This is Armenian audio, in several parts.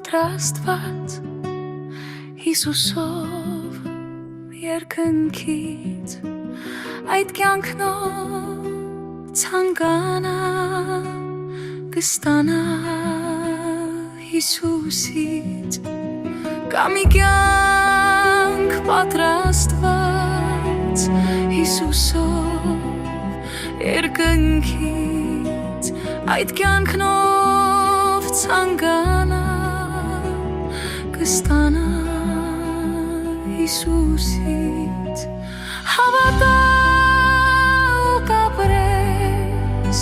պատրաստված Հիսուսով երկնքից այդ կյանքնով ցանկանա կստանա Հիսուսից կամ մի կյանք պատրաստված Հիսուսով երկնքից այդ կյանքնով ցանկանա կստանա Հիսուսից հավատա ու կապրես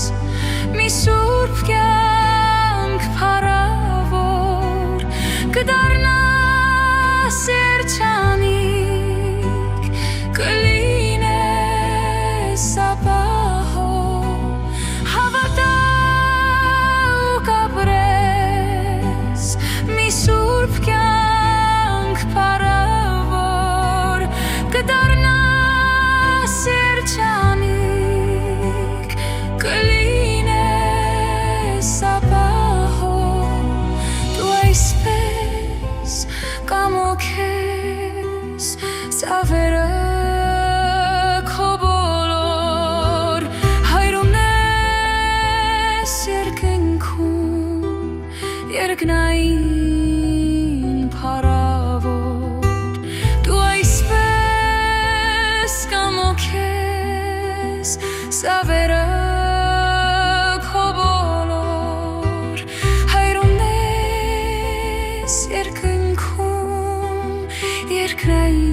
մի սուրբ կյանք փառավոր կդառնաս երջանիկ կլինես ապահով հավատա ու կապրես մի սուրբ կյանք փառավոր կդառնաս երջանիկ կլինես ապահով դու այսպես կամոքես սավերը քո բոլոր հայրումնես երկնքում երկնային փառավոր դու այսպես կամոքես սավերը քո բոլոր հայրումնես երկնքում երկնային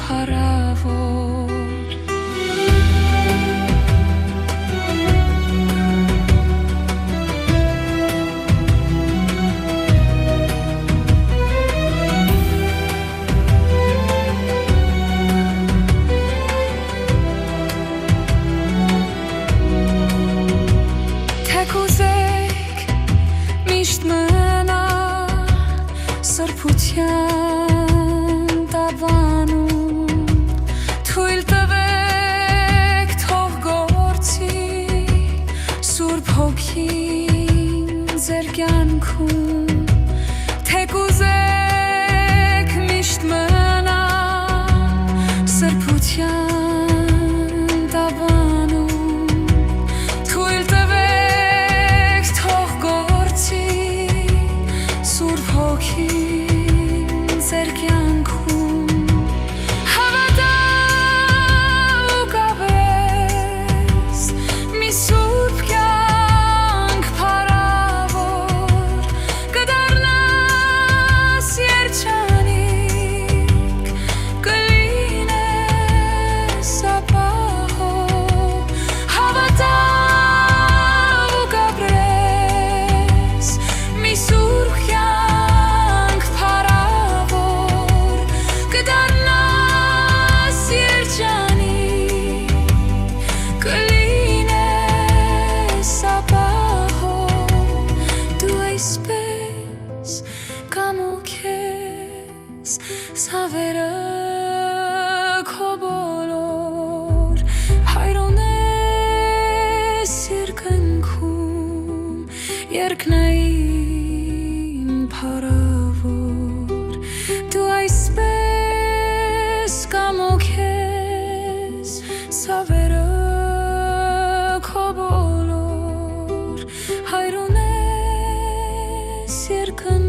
փառավոր Թեկուզեք միշտ մնա սրբության տավանում թույլ տվեք թող գործի Սուրբ Հոգին ձեր կյանքում թեկուզեք միշտ մնա սրբության տավանում թույլ տվեք թող գործի Սուրբ Հոգին ձեր կյանքում հավատա ու կապրես մի սուրբ կյանք փառավոր կդառնաս երջանիկ կլինես ապահով հավատա ու կապրես մի սուրբ կյանք փառավոր կդառնաս երջանիկ կլինես ապահով դու այսպես կամոքես սավերը քո բոլոր հայրոնես երկնքում երկնային փառավոր դու այսպես կամոքես սավերը քո բոլոր հայրոնես երկնքում